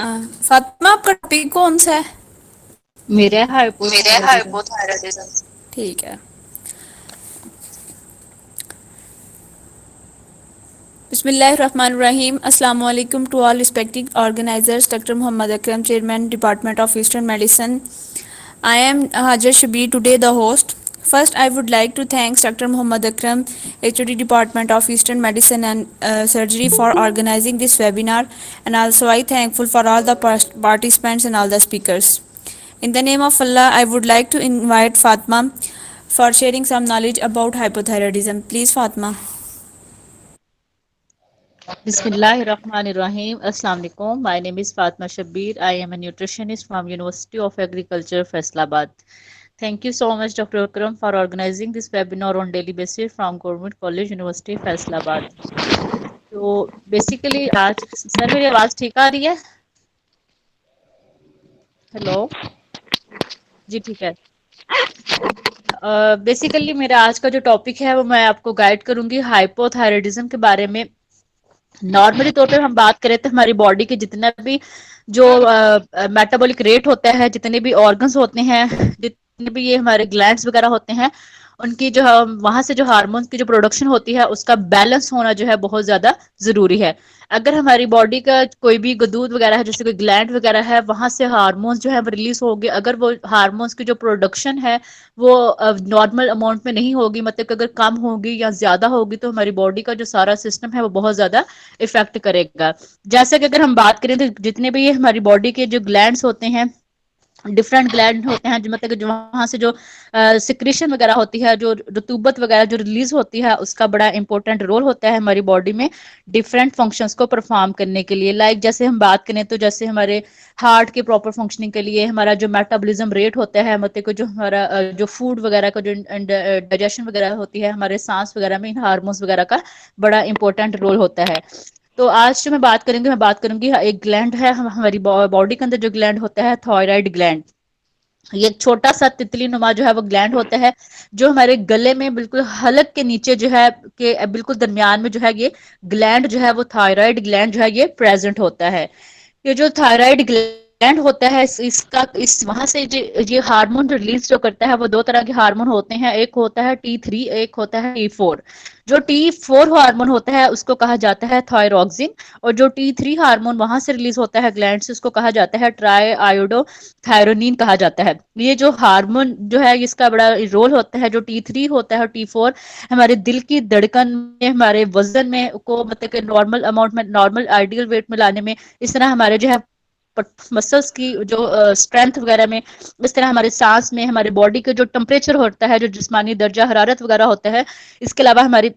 फातिमा, आपका टॉपिक कौन सा है? मेरे मेरा हाइपोथायरायडिज्म। हाइपोथायरायडिज्म। ठीक है। बिस्मिल्लाहिर्रहमानिर्रहीम। अस्सलाम वालेकुम to all respected organisers, doctor Mohammad Akram, chairman department of eastern medicine. I am Hajar Shabir, today the host. First, I would like to thank Dr. Muhammad Akram, HOD Department of Eastern Medicine and Surgery, for organizing this webinar, and also I thankful for all the participants and all the speakers. In the name of Allah, I would like to invite Fatma for sharing some knowledge about hypothyroidism. Please, Fatma. Bismillahirrahmanirrahim. Assalamu alaikum. My name is Fatma Shabir. I am a nutritionist from University of Agriculture, Faisalabad. Thank you so much, Dr. Akram, for organizing this webinar on daily basis from Government College, University, Faisalabad. तो basically आज sir मेरी आवाज ठीक आ रही है? Hello जी, ठीक है। Basically मेरा आज का जो टॉपिक है वो मैं आपको गाइड करूंगी हाइपोथायराइडिज्म के बारे में। नॉर्मली तौर पे हम बात करें तो हमारी बॉडी के जितना भी जो मेटाबॉलिक रेट होता है, जितने भी ऑर्गन्स होते हैं, जितने भी ये हमारे ग्लैंड्स वगैरह होते हैं, उनकी जो वहां से जो हार्मोन्स की जो प्रोडक्शन होती है उसका बैलेंस होना जो है बहुत ज्यादा जरूरी है। अगर हमारी बॉडी का कोई भी गदूद वगैरह है, जैसे कोई ग्लैंड वगैरह है, वहां से हार्मोन्स जो है वो रिलीज होंगे, अगर वो हार्मोन्स की जो प्रोडक्शन है वो नॉर्मल अमाउंट में नहीं होगी, मतलब कि अगर कम होगी या ज्यादा होगी, तो हमारी बॉडी का जो सारा सिस्टम है वो बहुत ज्यादा इफेक्ट करेगा। जैसे कि अगर हम बात करें तो जितने भी ये हमारी बॉडी के जो ग्लैंड्स होते हैं, डिफरेंट ग्लैंड होते हैं, जो मतलब कि जो वहां से जो सिक्रीशन वगैरह होती है, जो रतूबत वगैरह जो रिलीज होती है, उसका बड़ा इंपॉर्टेंट रोल होता है हमारी बॉडी में डिफरेंट फंक्शंस को परफॉर्म करने के लिए। लाइक जैसे हम बात करें तो जैसे हमारे हार्ट के प्रॉपर फंक्शनिंग के लिए हमारा जो मेटाबॉलिज्म रेट होता है, मतलब कि जो हमारा जो फूड वगैरह का जो डाइजेशन वगैरह होती है, हमारे सांस वगैरह में इन हार्मोन्स वगैरह का बड़ा इंपॉर्टेंट रोल होता है। तो आज जो मैं बात करूंगी एक ग्लैंड है हमारी बॉडी के अंदर जो ग्लैंड होता है, थायराइड ग्लैंड। ये एक छोटा सा तितली नुमा जो है वो ग्लैंड होता है, जो हमारे गले में बिल्कुल हलक के नीचे जो है के बिल्कुल दरमियान में जो है ये ग्लैंड जो है वो थायराइड ग्लैंड जो है ये प्रेजेंट होता है। ये जो थायराइड ग्लैंड होता है इसका इस वहां से ये हार्मोन रिलीज जो करता है वो दो तरह के हार्मोन होते हैं, एक होता है T3, एक होता है T4। जो T4 हार्मोन होता है उसको कहा जाता है थायरोक्सिन, और जो T3 हार्मोन वहां से रिलीज होता है ग्लैंड से उसको कहा जाता है ट्राई आयोडो थायरोनिन कहा जाता है। ये जो हार्मोन जो है इसका बड़ा रोल होता है। जो T3 होता है और T4 हमारे दिल की धड़कन में, हमारे वजन में को मतलब कि नॉर्मल अमाउंट में, नॉर्मल आइडियल वेट में लाने में, इस तरह हमारे जो है मसल्स की जो स्ट्रेंथ वगैरह में, इस तरह हमारे सांस में, हमारे बॉडी का जो टेम्परेचर होता है, जो जिस्मानी दर्जा हरारत वगैरह होता है, इसके अलावा हमारी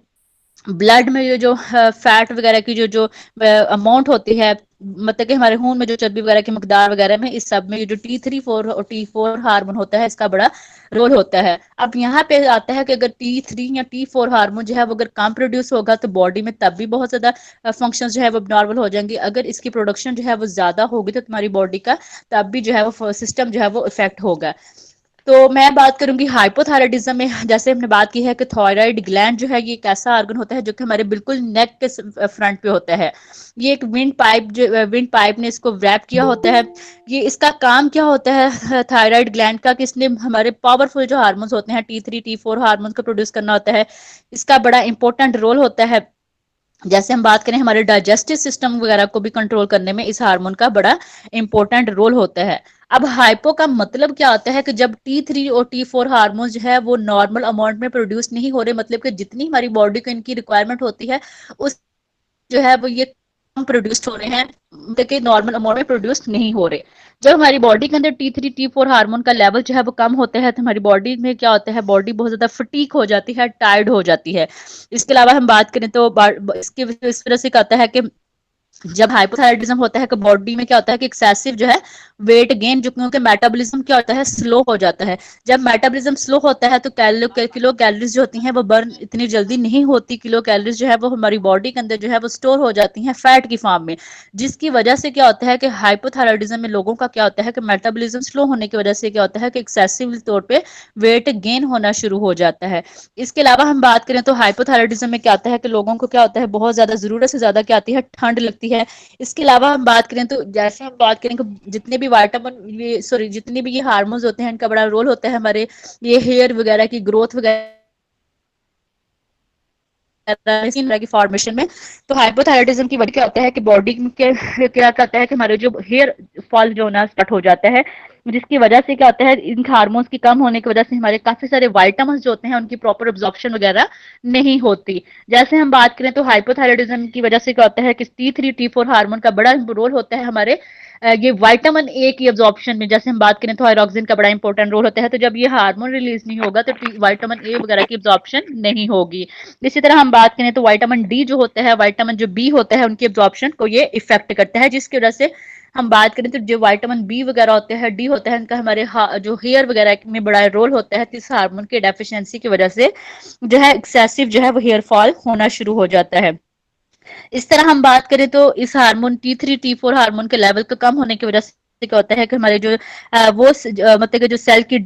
ब्लड में ये जो फैट वगैरह की जो जो अमाउंट होती है, मतलब कि हमारे खून में जो चर्बी वगैरह की मकदार वगैरह में, इस सब में ये जो T3 4 और T4 हार्मोन होता है इसका बड़ा रोल होता है। अब यहाँ पे आता है कि अगर T3 या T4 हार्मोन जो है वो अगर कम प्रोड्यूस होगा तो बॉडी में तब भी बहुत ज्यादा फंक्शन जो है वो नॉर्मल हो जाएंगे। अगर इसकी प्रोडक्शन जो है वो ज्यादा होगी तो तुम्हारी बॉडी का तब भी जो है वो सिस्टम जो है वो इफेक्ट होगा। तो मैं बात करूंगी हाइपोथायराइडिज्म में। जैसे हमने बात की है कि थायराइड ग्लैंड जो है ये एक ऐसा ऑर्गन होता है जो कि हमारे बिल्कुल नेक के फ्रंट पे होता है। ये एक विंड पाइप ने इसको रैप किया होता है। ये इसका काम क्या होता है थायराइड ग्लैंड का, कि इसने हमारे पावरफुल जो हार्मोन्स होते हैं T3 T4 हार्मोन्स को प्रोड्यूस करना होता है। इसका बड़ा इंपॉर्टेंट रोल होता है। जैसे हम बात करें हमारे डाइजेस्टिव सिस्टम वगैरह को भी कंट्रोल करने में इस हार्मोन का बड़ा इंपॉर्टेंट रोल होता है। अब हाइपो का मतलब क्या होता है कि जब T3 और T4 हार्मोन जो है वो नॉर्मल अमाउंट में प्रोड्यूस नहीं हो रहे, मतलब कि जितनी हमारी बॉडी को इनकी रिक्वायरमेंट होती है उस जो है वो ये कम प्रोड्यूस्ड हो रहे हैं, मतलब कि नॉर्मल अमाउंट में प्रोड्यूस नहीं हो रहे। जब हमारी बॉडी के अंदर T3 T4 हार्मोन का लेवल जो है वो कम होता है तो हमारी बॉडी में क्या होता है, बॉडी बहुत ज्यादा फटीक हो जाती है, टायर्ड हो जाती है। इसके अलावा हम बात करें तो इसकी इस वजह से कहता है कि जब हाइपोथायराइडिज्म होता है कि बॉडी में क्या होता है कि एक्सेसिव जो है वेट गेन, जो क्योंकि मेटाबॉलिज्म क्या होता है स्लो हो जाता है। जब मेटाबॉलिज्म स्लो होता है तो किलो कैलोरीज जो होती हैं वो बर्न इतनी जल्दी नहीं होती। किलो कैलोरीज जो है वो हमारी बॉडी के अंदर जो है वो स्टोर हो जाती हैं फैट की फॉर्म में, जिसकी वजह से क्या होता है कि हाइपोथायराइडिज्म में लोगों का क्या होता है कि मेटाबॉलिज्म स्लो होने की वजह से क्या होता है कि एक्सेसिव तौर पर वेट गेन होना शुरू हो जाता है। इसके अलावा हम बात करें तो हाइपोथायराइडिज्म में क्या आता है कि लोगों को क्या होता है बहुत ज्यादा जरूरत से ज्यादा क्या आती है, ठंड लगती है। इसके अलावा हम बात करें तो जैसे हम बात करें कि जितने भी विटामिन ये सॉरी जितने भी ये हार्मोन्स होते हैं इनका बड़ा रोल होता है हमारे ये हेयर वगैरह की ग्रोथ वगैरह की फॉर्मेशन में। तो हाइपोथायराइडिज्म की वजह क्या होता है कि बॉडी के क्या कहता है कि हमारे जो हेयर फॉल जो होना स्टार्ट हो जाता है, जिसकी वजह से क्या होता है इन हार्मोन्स की कम होने की वजह से हमारे काफी सारे विटामिन जो होते हैं उनकी प्रॉपर एब्जॉर्प्शन वगैरह नहीं होती। जैसे हम बात करें तो हाइपोथायराइडिज्म की वजह से क्या होता है कि T3 T4 हार्मोन का बड़ा रोल होता है हमारे ये विटामिन ए की एब्जॉर्प्शन में। जैसे हम बात करें तो थायरॉक्सिन का बड़ा इंपॉर्टेंट रोल होता है, तो जब ये हार्मोन रिलीज नहीं होगा तो विटामिन ए वगैरह की एब्जॉर्प्शन नहीं होगी। इसी तरह हम बात करें तो विटामिन डी जो होता है, विटामिन जो बी होता है उनकी एब्जॉर्प्शन को ये इफेक्ट करता है, जिसकी वजह से हम बात करें तो जो विटामिन बी वगैरह होते हैं, डी होता है, इनका हमारे जो हेयर वगैरह में बड़ा रोल होता है। तो इस हार्मोन की डेफिशिएंसी की वजह से जो है एक्सेसिव जो है वो हेयर फॉल होना शुरू हो जाता है। इस तरह हम बात करें तो इस हार्मोन T3 T4 हार्मोन के लेवल का कम होने की वजह से क्या होता है कि हमारे जो मतलब कि जो सेल की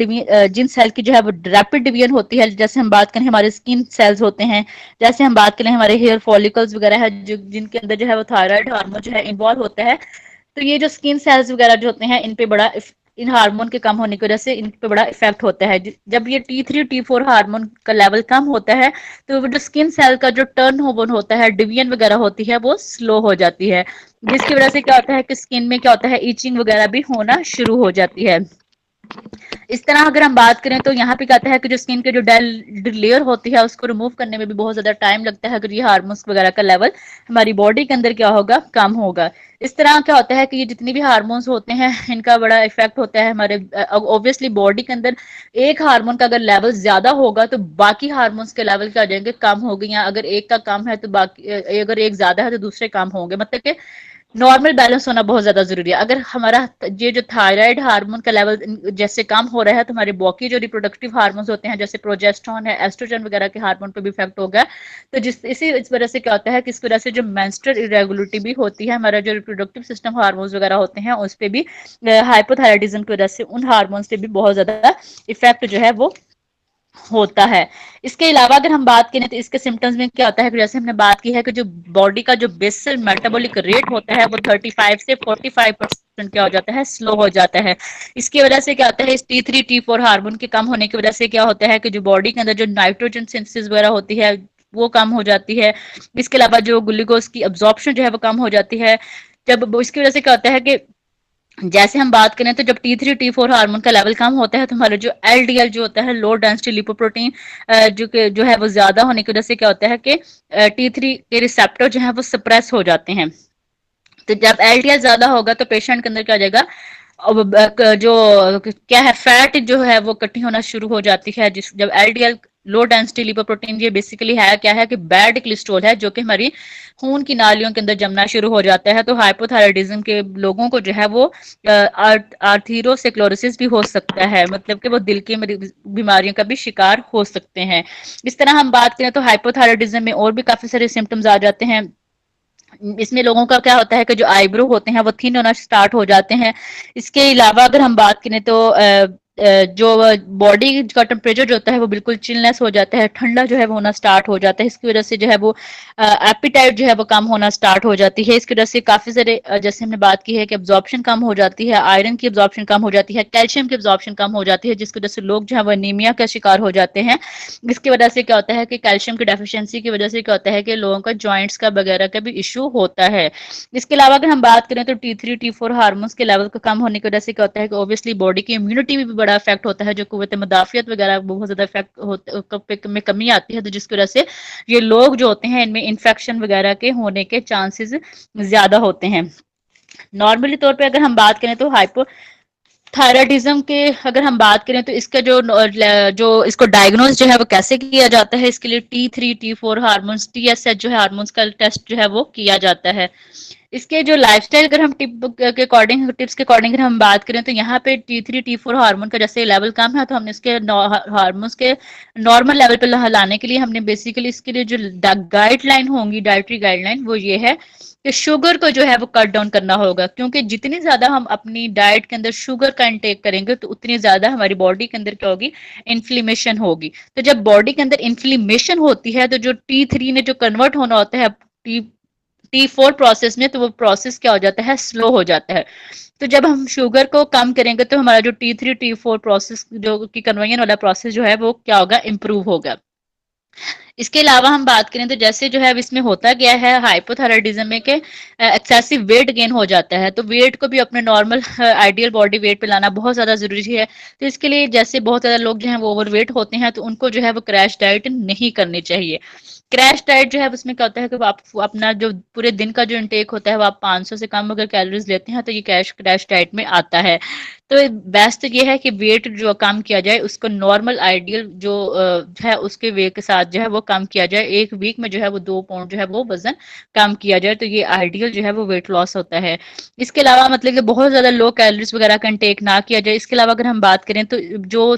जिन सेल की जो है वो रैपिड डिवीजन होती है, जैसे हम बात करें हमारे स्किन सेल्स होते हैं, जैसे हम बात करें हमारे हेयर फॉलिकल्स वगैरह है जो जिनके अंदर जो है वो थायराइड हार्मोन जो है इन्वॉल्व होता है। तो ये जो स्किन सेल्स वगैरह जो होते हैं इन पे बड़ा इन हार्मोन के कम होने की वजह से इन पे बड़ा इफेक्ट होता है। जब ये T3 T4 हार्मोन का लेवल कम होता है तो वो जो स्किन सेल का जो टर्न ओवर होता है, डिवीजन वगैरह होती है, वो स्लो हो जाती है, जिसकी वजह से क्या होता है कि स्किन में क्या होता है ईचिंग वगैरह भी होना शुरू हो जाती है। इस तरह अगर हम बात करें तो यहाँ पे कहता है कि जो स्किन के जो डेड लेयर होती है उसको रिमूव करने में भी बहुत ज्यादा टाइम लगता है अगर ये हार्मोन्स वगैरह का लेवल हमारी बॉडी के अंदर क्या होगा, कम होगा। इस तरह क्या होता है कि ये जितनी भी हार्मोन्स होते हैं इनका बड़ा इफेक्ट होता है हमारे ऑब्वियसली बॉडी के अंदर। एक हार्मोन का अगर लेवल ज्यादा होगा तो बाकी हार्मोन्स के लेवल क्या हो जाएंगे, कम हो गए, या अगर एक का कम है तो बाकी अगर एक ज्यादा है तो दूसरे कम होंगे। मतलब कि नॉर्मल बैलेंस होना बहुत ज्यादा जरूरी है। अगर हमारा ये जो थायराइड हार्मोन का लेवल जैसे कम हो रहा है तो हमारे बाकी जो रिप्रोडक्टिव हार्मोन्स होते हैं जैसे प्रोजेस्टेरॉन है, एस्ट्रोजन वगैरह के हार्मोन पे भी इफेक्ट होगा। तो इस वजह से क्या होता है कि इस वजह से जो मेंस्ट्रुअल इरेगुलरिटी भी होती है, हमारा जो रिप्रोडक्टिव सिस्टम हार्मोन्स वगैरह होते हैं उस पे भी हाइपोथायराइडिज्म की वजह से उन हार्मोन्स पे भी बहुत ज्यादा इफेक्ट जो है वो होता है। इसके अलावा अगर हम बात करें तो इसके सिम्टम्स में क्या होता है कि जैसे हमने बात की है कि जो बॉडी का जो बेसल मेटाबॉलिक रेट होता है वो 35 से 45% क्या हो जाता है, स्लो हो जाता है। इसकी वजह से क्या होता है, इस T3 T4 हार्मोन के कम होने की वजह से क्या होता है कि जो बॉडी के अंदर जो नाइट्रोजन सिंथेसिस वगैरह होती है वो कम हो जाती है। इसके अलावा जो ग्लूकोज की अब्जॉर्प्शन जो है वो कम हो जाती है। जब इसकी वजह से क्या होता है कि जैसे हम बात करें तो जब T3 T4 हार्मोन का लेवल कम होता है तो हमारे जो LDL जो होता है, लो डेंसिटी लिपोप्रोटीन, जो है वो ज्यादा होने की वजह से क्या होता है कि T3 के रिसेप्टर जो है वो सप्रेस हो जाते हैं। तो जब LDL ज्यादा होगा तो पेशेंट के अंदर क्या हो जाएगा, अब जो क्या है फैट जो है वो इकट्ठी होना शुरू हो जाती है। जिस जब LDL लो डेंसिटी लिपोप्रोटीन ये बेसिकली है क्या है कि बैड कोलेस्ट्रॉल है जो कि हमारी खून की नालियों के अंदर जमना शुरू हो जाता है। तो हाइपोथायराइडिज्म के लोगों को जो है वो आर्थीरोस्क्लेरोसिस भी हो सकता है, मतलब कि वो दिल की बीमारियों का भी शिकार हो सकते हैं। इस तरह हम बात करें तो हाइपोथायराइडिज्म में और भी काफी सारे सिम्टम्स आ जाते हैं। इसमें लोगों का क्या होता है कि जो आईब्रो होते हैं वो थिन होना स्टार्ट हो जाते हैं। इसके अलावा अगर हम बात करें तो जो बॉडी का टेम्परेचर जो होता है वो बिल्कुल चिलनेस हो जाता है, ठंडा जो है वो होना स्टार्ट हो जाता है। इसकी वजह से जो है वो एपिटाइट जो है वो कम होना स्टार्ट हो जाती है। इसकी वजह से काफी सारे जैसे हमने बात की है कि एब्जॉर्प्शन कम हो जाती है, आयरन की एब्जॉर्प्शन कम हो जाती है, कैल्शियम की एब्जॉर्प्शन कम हो जाती है, जिसकी वजह से लोग जो है वो एनीमिया का शिकार हो जाते हैं। इसकी वजह से क्या होता है कि कैल्शियम की डेफिशिएंसी की वजह से क्या होता है कि लोगों का जॉइंट्स का वगैरह का भी इशू होता है। इसके अलावा अगर हम बात करें तो T3 T4 हार्मोन्स के लेवल का कम होने की वजह से क्या होता है कि ऑब्वियसली बॉडी की इम्यूनिटी में भी बड़ा इफेक्ट होता है, जो कुव्वत मुदाफियत वगैरह बहुत ज्यादा इफेक्ट में कमी आती है। तो जिसकी वजह से ये लोग जो होते हैं इनमें इन्फेक्शन वगैरह के होने के चांसेस ज्यादा होते हैं। नॉर्मली तौर पे अगर हम बात करें तो थायराइडिज्म के अगर हम बात करें तो इसका जो इसको डायग्नोज जो है वो कैसे किया जाता है, इसके लिए T3 T4 हार्मोन्स TSH जो है हार्मोन्स का टेस्ट जो है वो किया जाता है। इसके जो लाइफस्टाइल अगर हम टिप्स के अकॉर्डिंग अगर हम बात करें तो यहाँ पे T3 T4 हार्मोन का जैसे लेवल कम है तो हमने इसके हार्मोन्स के नॉर्मल लेवल पे लाने के लिए हमने बेसिकली इसके लिए जो गाइडलाइन होंगी, डाइटरी गाइडलाइन, वो ये है कि शुगर को जो है वो कट डाउन करना होगा, क्योंकि जितनी ज्यादा हम अपनी डाइट के अंदर शुगर का इंटेक करेंगे तो उतनी ज्यादा हमारी बॉडी के अंदर क्या होगी, इन्फ्लेमेशन होगी। तो जब बॉडी के अंदर इन्फ्लेमेशन होती है तो जो T3 ने जो कन्वर्ट होना होता है T4 प्रोसेस में, तो वो प्रोसेस क्या हो जाता है, स्लो हो जाता है। तो जब हम शुगर को कम करेंगे तो हमारा जो T3 T4 प्रोसेस जो कि कन्वर्जन वाला प्रोसेस जो है वो क्या होगा, इम्प्रूव होगा। इसके अलावा हम बात करें तो जैसे जो है अब इसमें होता गया है हाइपोथायराइडिज्म में के एक्सेसिव वेट गेन हो जाता है, तो वेट को भी अपने नॉर्मल आइडियल बॉडी वेट पे लाना बहुत ज़्यादा ज़रूरी है। तो इसके लिए जैसे बहुत ज़्यादा लोग जो हैं वो ओवरवेट होते हैं, तो उनको जो है वो क्रैश डाइट नहीं करनी चाहिए। क्रैश डाइट जो है उसमें क्या होता है कि आप अपना जो पूरे दिन का जो इंटेक होता है वो आप 500 से कम अगर कैलोरीज लेते हैं तो ये क्रैश डाइट में आता है। तो बेस्ट ये है कि वेट जो कम किया जाए उसको नॉर्मल आइडियल जो है उसके वे के साथ जो है वो कम किया जाए। एक वीक में जो है वो 2 पाउंड जो है वो वजन कम किया जाए, तो ये आइडियल जो है वो वेट लॉस होता है। इसके अलावा मतलब कि बहुत ज्यादा लो कैलोरीज वगैरह का इंटेक ना किया जाए। इसके अलावा अगर हम बात करें तो जो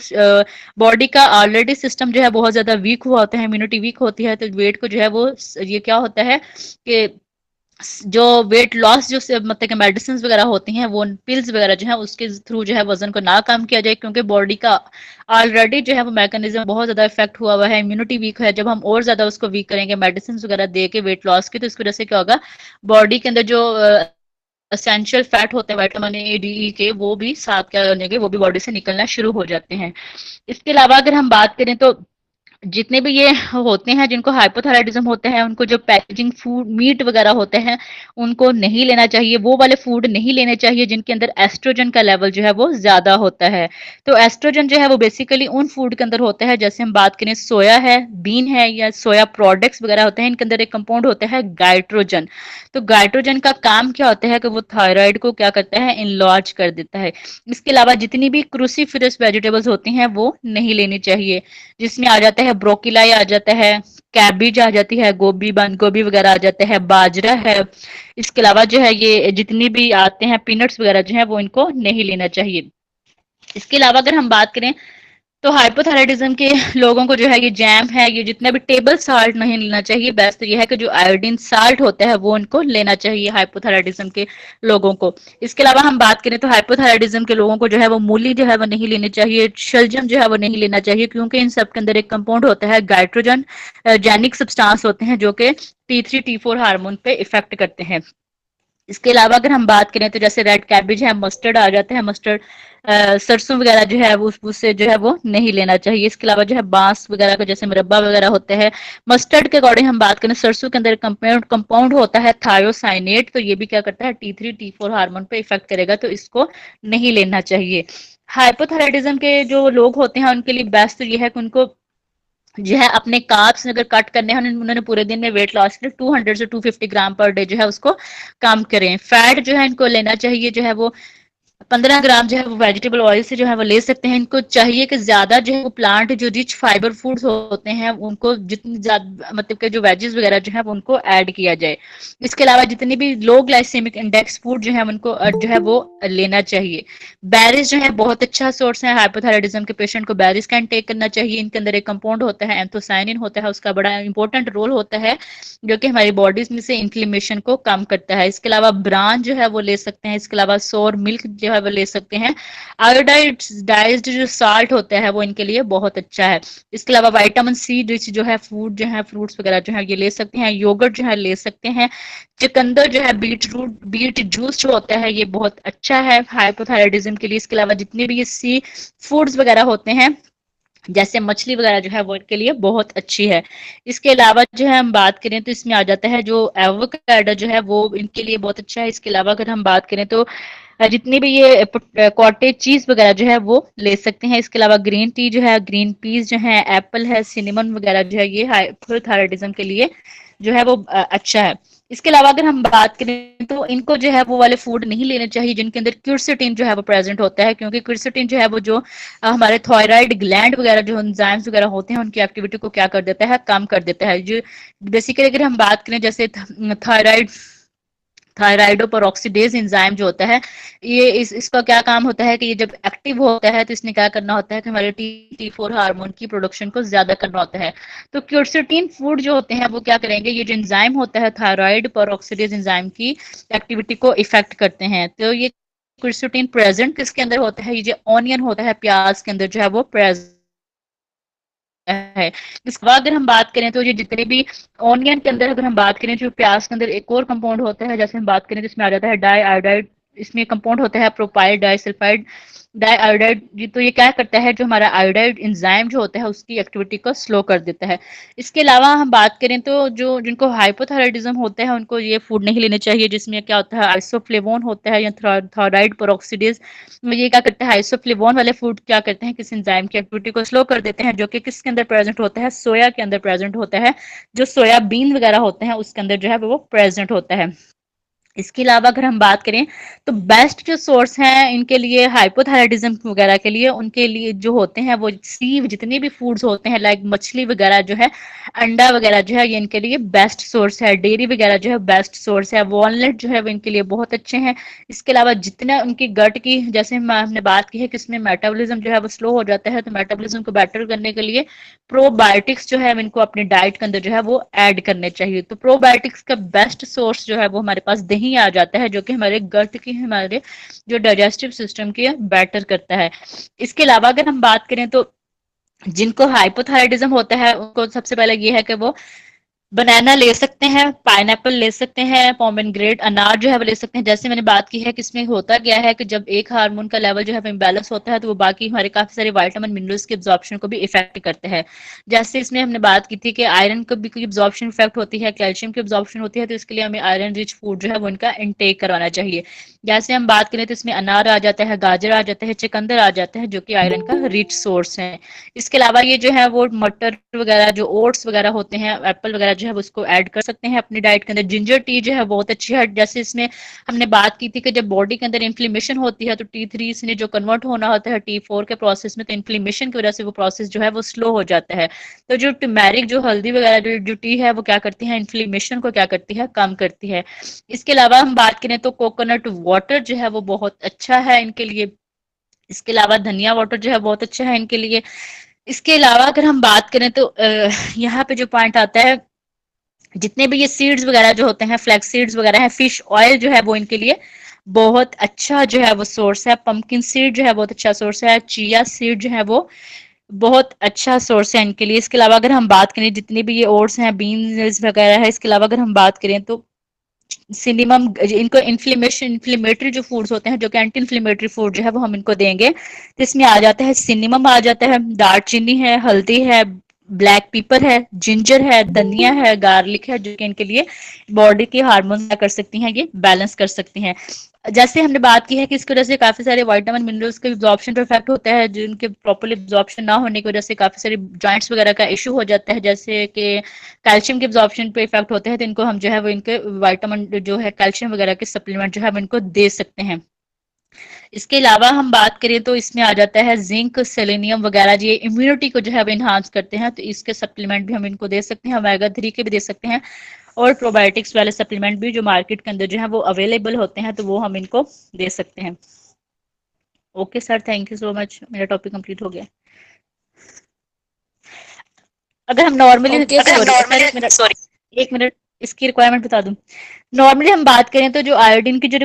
बॉडी का ऑलरेडी सिस्टम जो है बहुत ज्यादा वीक हुआ होता है, इम्यूनिटी वीक होती है, तो वेट को जो है वो ये क्या होता है कि जो वेट लॉस जो मतलब कि मेडिसिन वगैरह होती हैं वो पिल्स वगैरह जो है उसके थ्रू जो है वजन को ना कम किया जाए, क्योंकि बॉडी का ऑलरेडी जो है वो मैकेनिज्म बहुत ज्यादा इफेक्ट हुआ है, इम्यूनिटी वीक है। जब हम और ज्यादा उसको वीक करेंगे मेडिसिन वगैरह दे के वेट लॉस की, तो इसकी वजह से क्या होगा, बॉडी के अंदर जो असेंशियल फैट होते हैं विटामिन ए डी ई के, वो भी साथ क्या होने के, वो भी बॉडी से निकलना शुरू हो जाते हैं। इसके अलावा अगर हम बात करें तो जितने भी ये होते हैं जिनको हाइपोथायराइडिज्म होते हैं, उनको जो पैकेजिंग फूड मीट वगैरह होते हैं उनको नहीं लेना चाहिए। वो वाले फूड नहीं लेने चाहिए जिनके अंदर एस्ट्रोजन का लेवल जो है वो ज्यादा होता है। तो एस्ट्रोजन जो है वो बेसिकली उन फूड के अंदर होता है, जैसे हम बात करें सोया है, बीन है, या सोया प्रोडक्ट्स वगैरह होते हैं, इनके अंदर एक कंपाउंड होता है गाइट्रोजन। तो गाइट्रोजन का काम क्या होता है कि वो थायराइड को क्या करता है, इनलॉर्ज कर देता है। इसके अलावा जितनी भी क्रूसीफेरस वेजिटेबल्स होती हैं वो नहीं लेनी चाहिए, जिसमें आ जाता है ब्रोकीलाई, आ जाता है कैबिज, आ जाती है गोभी, बंद गोभी वगैरह आ जाता है, बाजरा है। इसके अलावा जो है ये जितनी भी आते हैं पीनट्स वगैरह जो है वो इनको नहीं लेना चाहिए। इसके अलावा अगर हम बात करें तो हाइपोथायराइडिज्म के लोगों को जो है ये जैम है, ये जितना भी टेबल साल्ट नहीं लेना चाहिए। बेस्ट ये है कि जो आयोडीन साल्ट होता है वो उनको लेना चाहिए हाइपोथायराइडिज्म के लोगों को। इसके अलावा हम बात करें तो हाइपोथायराइडिज्म के लोगों को जो है वो मूली जो है वो नहीं लेनी चाहिए, शलजम जो है वो नहीं लेना चाहिए, क्योंकि इन सब के अंदर एक कंपाउंड होता है गाइट्रोजन जेनिक सब्सटेंस होते हैं जो कि T3 T4 हार्मोन पे इफेक्ट करते हैं। इसके अलावा अगर हम बात करें तो जैसे रेड कैबेज है, मस्टर्ड आ जाता है, मस्टर्ड सरसों वगैरह जो है वो उससे जो है वो नहीं लेना चाहिए। इसके अलावा जो है बांस वगैरह का जैसे मुरब्बा वगैरह होते हैं। मस्टर्ड के अकॉर्डिंग हम बात करें, सरसों के अंदर कंपाउंड होता है थायोसाइनेट, तो ये भी क्या करता है, T3 T4 हार्मोन पे इफेक्ट करेगा, तो इसको नहीं लेना चाहिए। हाइपोथायराइडिज्म के जो लोग होते हैं उनके लिए बेस्ट तो ये है कि उनको जो है अपने कार्ब्स अगर कट करने हैं, उन्होंने पूरे दिन में वेट लॉस के लिए 200 से 250 ग्राम पर डे जो है उसको कम करें। फैट जो है इनको लेना चाहिए जो है वो 15 ग्राम जो है वो वेजिटेबल ऑयल से जो है वो ले सकते हैं। इनको चाहिए कि ज्यादा जो है वो प्लांट जो रिच फाइबर फूड्स होते हैं उनको जितनी ज्यादा मतलब कि जो वेजेस वगैरह जो है वो उनको ऐड किया जाए। इसके अलावा जितने भी लो ग्लाइसेमिक इंडेक्स फूड जो है उनको जो है वो लेना चाहिए। बेरीज जो है बहुत अच्छा सोर्स है, हाइपोथायराइडिज्म के पेशेंट को बेरीज का इंटेक करना चाहिए। इनके अंदर एक कंपाउंड होता है एंथोसायनिन होता है, उसका बड़ा इंपॉर्टेंट रोल होता है जो कि हमारी बॉडीज में से इन्फ्लेमेशन को कम करता है। इसके अलावा ब्रान जो है वो ले सकते हैं। इसके अलावा सोर मिल्क जो है वो ले सकते हैं। आयोडाइज्ड जो साल्ट होता है वो इनके लिए बहुत अच्छा है। इसके अलावा विटामिन सी रिच जो है फूड जो है फ्रूट्स वगैरह जो है ये ले सकते हैं। योगर्ट जो है ले सकते हैं। चुकंदर जो है बीट जूस जो होता है ये बहुत अच्छा है हाइपोथायराइडिज्म के लिए। इसके अलावा जितने भी ये सी फूड्स वगैरह होते हैं जैसे मछली वगैरह जो है वो इनके लिए बहुत अच्छी है। इसके अलावा जो है हम बात करें तो इसमें आ जाता है जो एवोकाडो जो है वो इनके लिए बहुत अच्छा है। इसके अलावा अगर हम बात करें तो जितनी भी ये कॉटेज चीज वगैरह जो है वो ले सकते हैं। इसके अलावा ग्रीन टी जो है, ग्रीन पीस जो है, एप्पल है, सिनेमन वगैरह जो है ये हाइपोथायराइडिज्म के लिए जो है वो अच्छा है। इसके अलावा अगर हम बात करें तो इनको जो है वो वाले फूड नहीं लेने चाहिए जिनके अंदर क्यूरसेटिन जो है वो प्रेजेंट होता है, क्योंकि क्यूरसेटिन जो है वो जो हमारे थायराइड ग्लैंड वगैरह जो एंजाइम्स वगैरह होते हैं उनकी एक्टिविटी को क्या कर देता है, कम कर देता है। जो बेसिकली अगर हम बात करें जैसे थायराइड थायराइडोपेरोक्सीडेज एंजाइम जो होता है, ये इसका क्या काम होता है कि ये जब एक्टिव होता है तो इसने क्या करना होता है कि हमारे T4 हार्मोन की प्रोडक्शन को ज्यादा करना होता है। तो क्यूरसेटिन फूड जो होते हैं वो क्या करेंगे, ये जो एंजाइम होता है थायराइड पेरोक्सीडेज एंजाइम की एक्टिविटी को इफेक्ट करते हैं। तो ये क्यूरसेटिन प्रेजेंट किसके अंदर होता है, ये जो ऑनियन होता है प्याज के अंदर जो है वो प्रेजेंट है। इसके बाद अगर हम बात करें तो ये जितने भी ऑनियन के अंदर अगर हम बात करें, जो प्याज के अंदर एक और कंपाउंड होता है, जैसे हम बात करें तो इसमें आ जाता है डाई आयोडाइड, इसमें कंपाउंड होता है प्रोपाइल डाइसल्फाइड डाइआयोडाइड। ये तो ये क्या करता है, जो हमारा आयोडाइड एंजाइम जो होता है उसकी एक्टिविटी को स्लो कर देता है। इसके अलावा हम बात करें तो जो जिनको हाइपोथायराइडिज्म होता है उनको ये फूड नहीं लेने चाहिए, जिसमें क्या होता है आइसोफ्लेवोन होता है या थायराइड पेरोक्सिडेज। ये क्या करता है, आइसोफ्लेवोन वाले फूड क्या करते हैं, किस एंजाइम की एक्टिविटी को स्लो कर देते हैं, जो कि किसके अंदर प्रेजेंट होता है, सोया के अंदर प्रेजेंट होता है। जो सोयाबीन वगैरह होते हैं उसके अंदर जो है वो प्रेजेंट होता है। इसके अलावा अगर हम बात करें तो बेस्ट जो सोर्स हैं इनके लिए हाइपोथायराइडिज्म वगैरह के लिए, उनके लिए जो होते हैं वो सी जितने भी फूड्स होते हैं लाइक मछली वगैरह जो है, अंडा वगैरह जो है, ये इनके लिए बेस्ट सोर्स है। डेयरी वगैरह जो है बेस्ट सोर्स है। वॉलनट जो है वो इनके लिए बहुत अच्छे हैं। इसके अलावा जितना उनकी गट की, जैसे हमने बात की है कि इसमें मेटाबॉलिज्म जो है वो स्लो हो जाता है, तो मेटाबॉलिज्म को बेटर करने के लिए प्रोबायोटिक्स जो है इनको अपनी डाइट के अंदर जो है वो ऐड करने चाहिए। तो प्रोबायोटिक्स का बेस्ट सोर्स जो है वो हमारे पास दही आ जाता है, जो कि हमारे गट की, हमारे जो डाइजेस्टिव सिस्टम की बेटर करता है। इसके अलावा अगर हम बात करें तो जिनको हाइपोथायराइडिज्म होता है उनको सबसे पहले ये है कि वो बनाना ले सकते हैं, पाइनएप्पल ले सकते हैं, पोमेग्रेनेट अनार जो है वो ले सकते हैं। जैसे मैंने बात की है कि इसमें होता क्या है कि जब एक हार्मोन का लेवल जो है इम्बैलेंस होता है तो वो बाकी हमारे काफी सारे विटामिन मिनरल्स के एब्जॉर्प्शन को भी इफेक्ट करते हैं। जैसे इसमें हमने बात की थी कि आयरन को भी एब्जॉर्प्शन इफेक्ट होती है, कैल्शियम की एब्जॉर्प्शन होती है, तो इसके लिए हमें आयरन रिच फूड जो है वो इनका इनटेक करवाना चाहिए। जैसे हम बात करें तो इसमें अनार आ जाता है, गाजर आ जाता है, चुकंदर आ जाता है, जो कि आयरन का रिच सोर्स है। इसके अलावा ये जो है वो मटर वगैरह, जो ओट्स वगैरह होते हैं, एप्पल वगैरह जो है उसको ऐड कर सकते हैं अपनी डाइट के अंदर। जिंजर टी जो है बहुत अच्छी है। जैसे इसमें हमने बात की थी कि जब बॉडी के अंदर इन्फ्लेमेशन होती है तो T3 से जो कन्वर्ट होना होता है T4 के प्रोसेस में, तो इन्फ्लेमेशन की वजह से वो प्रोसेस जो है वो स्लो हो जाता है। तो जो टर्मेरिक, जो हल्दी वगैरह जो टी है वो क्या करती है, इन्फ्लेमेशन को क्या करती है, कम करती है। इसके अलावा हम बात करें तो कोकोनट वाटर जो है वो बहुत अच्छा है इनके लिए। इसके अलावा धनिया वाटर जो है बहुत अच्छा है इनके लिए। इसके अलावा अगर हम बात करें तो यहाँ पे जो पॉइंट आता है, जितने भी ये सीड्स वगैरह जो होते हैं, फ्लैक्स सीड्स वगैरह है, फिश ऑयल जो है वो इनके लिए बहुत अच्छा जो है वो सोर्स है। पंपकिन सीड जो है बहुत अच्छा सोर्स है। चिया सीड जो है वो बहुत अच्छा सोर्स है इनके लिए। इसके अलावा अगर हम बात करें जितने भी ये ओट्स हैं, बीन्स वगैरह है, इसके अलावा अगर हम बात करें तो सिनेमम, इनको इन्फ्लेमेटरी जो फूड्स होते हैं, जो कि एंटी इन्फ्लेमेटरी फूड जो है वो हम इनको देंगे, तो इसमें आ जाता है सिनेमम, आ जाता है दालचीनी है, हल्दी है, ब्लैक पेपर है, जिंजर है, धनिया है, गार्लिक है, जो कि इनके लिए बॉडी के हार्मोन क्या कर सकती हैं, ये बैलेंस कर सकती हैं। जैसे हमने बात की है कि इसकी वजह से काफी सारे विटामिन मिनरल्स के एब्जॉर्प्शन पर इफेक्ट होता है, जिनके प्रॉपर्ली एब्जॉर्प्शन ना होने की वजह से काफी सारे जॉइंट्स वगैरह का इशू हो जाता है। जैसे कि कैल्शियम के एब्जॉर्प्शन पे इफेक्ट होते हैं, तो इनको हम जो है वो इनके विटामिन जो है कैल्शियम वगैरह के सप्लीमेंट जो है हम इनको दे सकते हैं। इसके अलावा हम बात करें तो इसमें आ जाता है जिंक, सेलेनियम वगैरह, ये इम्यूनिटी को जो है वो इन्हांस करते हैं, तो इसके सप्लीमेंट भी हम इनको दे सकते हैं। ओमेगा 3 के भी दे सकते हैं, और प्रोबायोटिक्स वाले सप्लीमेंट भी जो मार्केट के अंदर जो है वो अवेलेबल होते हैं, तो वो हम इनको दे सकते हैं। Okay sir, thank you so much, मेरा टॉपिक कंप्लीट हो गया। अगर हम नॉर्मली, Okay, अगर हम sir. नॉर्मली, एक मिनट, इसकी रिक्वायरमेंट बता दूं। नॉर्मली हम बात करें तो जो आयोडीन की जो